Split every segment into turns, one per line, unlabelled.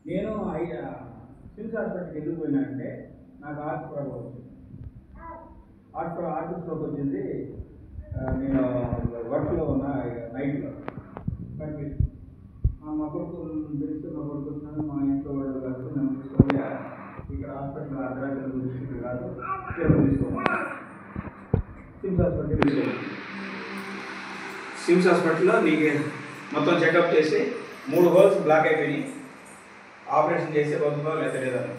నేను సిమ్స్ హాస్పిటల్కి ఎందుకు పోయినానంటే నాకు హార్ట్ ప్రాబ్లం వచ్చింది. హార్ట్ స్ట్రోక్ వచ్చింది. నేను వర్క్లో ఉన్న నైట్లో బట్ మా కొడుకు తెలుసు, మా కొడుకు వచ్చినాను, మా ఇంట్లో వాళ్ళు కలిసి నన్ను తీసుకొని ఇక్కడ హాస్పిటల్ అర్ధరాత్రి డిస్ట్రిక్ట్ కాదు తీసుకోవాలి. సిమ్స్ హాస్పిటల్ తీసుకోవాలి. సిమ్స్ హాస్పిటల్లో నీకు మొత్తం చెకప్ చేసి 3 హోల్స్ బ్లాక్ అయిపోయినాయి. ఆపరేషన్ చేసే బతుకులో లేదా లేదని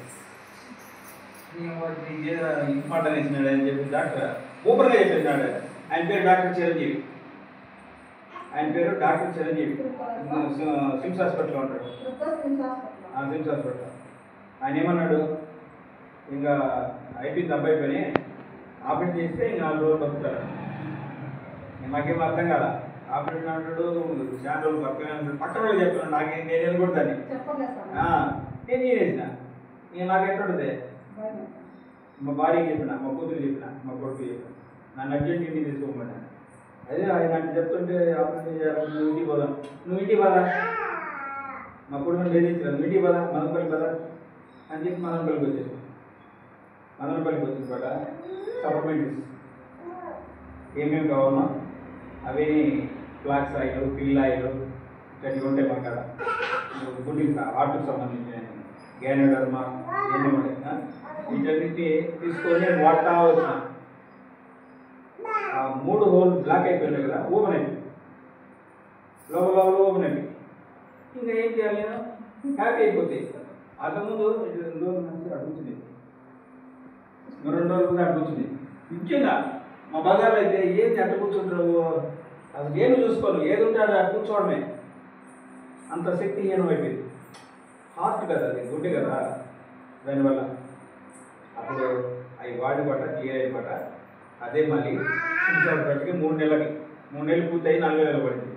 ఇంపార్టెంట్ ఇచ్చినాడు అని చెప్పి డాక్టర్ ఓపెన్గా చెప్పేసినాడు. ఆయన పేరు డాక్టర్ చిరంజీవి. సిమ్స్ హాస్పిటల్లో ఉంటాడు. సిమ్స్ హాస్పిటల్ ఆయన ఏమన్నాడు, ఇంకా అయిపోయింది అబ్బాయి పని, ఆపరేషన్ చేస్తే ఇంకా 4 రోజులు బతుకుతాడు. నాకేం అర్థం కాదా. ఆపరేషన్ అంటాడు, చాలా రోజులు బతుకునే అంటాడు. పక్కన వాళ్ళు చెప్తున్నాడు, నాకేం నేను ఎదుగుతాను. నేను చేసిన నేను నాకు ఎట్టుంటుంది. మా భార్యకి చెప్పిన, మా కూతురు చెప్పిన, మా కొడుకు చెప్పిన, నన్ను అర్జెంట్ ఇంటికి తీసుకోమన్నాను. అదే ఆయన నాకు చెప్తుంటే ఆపరేషన్ చేయాలి, నువ్వు ఇంటికి పోదాం, నువ్వు ఇంటికి పోదా, మా కొడుకుని బెదిరించాను, నువ్వు ఇంటికి పోదా, మదనపల్లి పోదా అని చెప్పి మదనపల్లికి వచ్చేసాను. మదనపల్లికి వచ్చిన పాట సప్లిమెంటరీస్ ఏమేమి కావాలన్నా అవి ఫ్లాక్స్ ఆయిల్, పిల్ ఆయిల్ ఇట్లాంటివి ఉంటాయి మా కాడ. గుడ్డి హార్ట్కి సంబంధించిన గ్యానోడర్మా ఇవన్నీ ఉంటాయి. వీటన్నిటి తీసుకొని వాడతా వచ్చిన. 3 హోల్ బ్లాక్ అయిపోయినాయి కదా, ఓపెన్ అయిపోయింది. లోపల ఓపెన్ అయిపోయింది. ఇంకా ఏం చేయాలి, నేను హ్యాపీ అయిపోతాయి. అంతకుముందు 2 రోజుల నుంచి అడుగుతుంది, 2 రోజుల ముందు అడుగుతుంది. ముఖ్యంగా మా బజార్లో అయితే ఏంటి అట్ట కూర్చుంటారు, అసలు ఏమి చూసుకోను, ఏది ఉంటే అది కూర్చోవడమే. అంత శక్తిహీనం అయిపోయింది. హార్ట్ కదా, అది గుడ్డి కదా, దానివల్ల అప్పుడు అవి వాడి పట్ట క్లియర్ అయిపోట. అదే మళ్ళీ బట్టికి 3 నెలలు పూర్తయి 4,000 పడింది.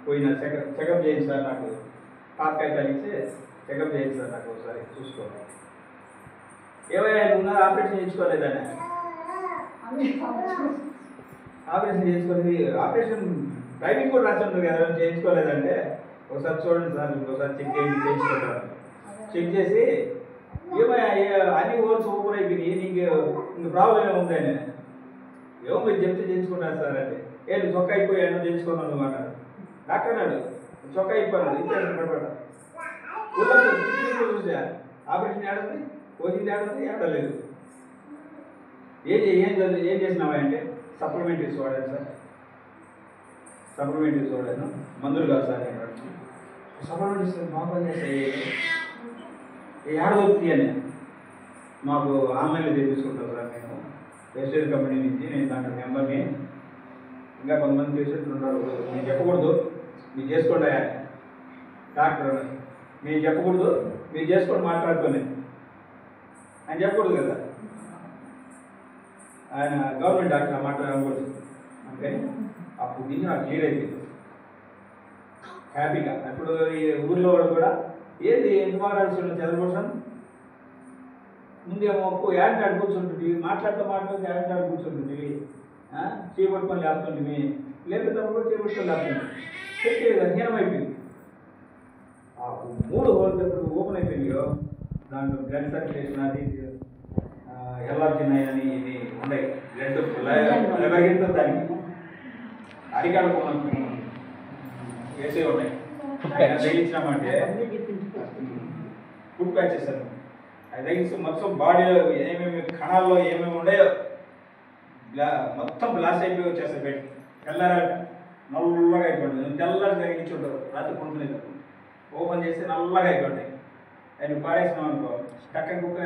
పోయిన చెకప్ చేయండి సార్, నాకు తాత్కాలిక ఇచ్చి చెకప్ చేయండి సార్, నాకు ఒకసారి చూసుకోవాలి. ఏమైనా ముందు ఆపరేషన్ చేయించుకోలేదని, ఆపరేషన్ చేసుకోలేదు. ఆపరేషన్ డ్రైవింగ్ కూడా రాసి ఉంటుంది కదా, చేయించుకోలేదంటే ఒకసారి చూడండి సార్, ఇంకోసారి చెక్ చేయండి, చేయించుకుంటారు. చెక్ చేసి ఏమయ్యా అన్ని హోల్స్ ఓపెన్ అయిపోయినాయి, నీకు ఇంక ప్రాబ్లం ఏముంది అని. ఏమో మీరు చెప్తే చేయించుకుంటారు సార్ అంటే, నువ్వు చొక్కా అయిపోయాను చేయించుకున్నాను నువ్వు అన్నాడు. డాక్టర్ అన్నాడు, చొక్కా అయిపోయాను ఇంకేసాను పడబడ చూసా. ఆపరేషన్ ఏడుంది, కోచింగ్ ఏడుంది, ఏడలేదు. ఏం చేసినావా అంటే సప్లిమెంటరీస్ వాడాను సార్, సప్లిమెంటరీస్ వాడాను, మందులు కాదు సార్ అన్నాడు. సప్లిమెంటరీస్ బాగా చేస్తాయి, ఏడవద్ది అని మాకు ఆన్లైన్లో తెప్పించుకుంటాం సార్. నేను వేస్టేజ్ కంపెనీ నుంచి, నేను దాంట్లో మెంబర్ని. ఇంకా కొంతమంది పేషెంట్లు ఉన్నారు, నేను చెప్పకూడదు, మీరు చేసుకోండి డాక్టర్, నేను చెప్పకూడదు, మీరు చేసుకొని మాట్లాడుకోండి ఆయన చెప్పకూడదు కదా. ఆయన గవర్నమెంట్ డాక్టర్ మాట్లాడకూడదు. అందుకని అప్పుడు నుంచి నాకు క్లియర్ అయిపోయింది హ్యాపీగా. ఇప్పుడు ఈ ఊర్లో వాళ్ళు కూడా ఏది ఎందుకు మాట్లాడుతున్నా చదవసం ముందేమో యాడ్ కూర్చుంటుంది, మాట్లాడుతూ యాడ్ కూర్చుంటుంది, చేపట్టుకొని లేపుతుంటుంది, లేపుతప్పుడు చేపట్టుకొని లేపుతుంది. పెట్టేది హీనమైపోయింది. 3 హోల్స్ ఎప్పుడు ఓపెన్ అయిపోయినాయో దాంట్లో బ్లడ్ సర్క్యులేషన్ అది ఎలర్జీన్ అని ఇది ఉన్నాయి. బ్లడ్ లెబగింతో దానికి అరికాడకు వేసే ఉన్నాయి. తగిలించినామంటే ఫుడ్ ప్యాచెస్ అని అది తగిలిస్తే మొత్తం బాడీలో ఏమేమి కణాల్లో ఏమేమి ఉన్నాయో మొత్తం బ్లాస్ట్ అయిపోయి వచ్చేస్తాయి. బయట తెల్లారాక నల్లగా అయిపోతుంది. తెల్లగా తగిలించి ఉండదు, రాత్రి కొనుక్కునేది ఓపెన్ చేస్తే నల్లగా అయిపోతాయి. ఆయన పాడేసినాం అనుకో, చక్కని కుక్క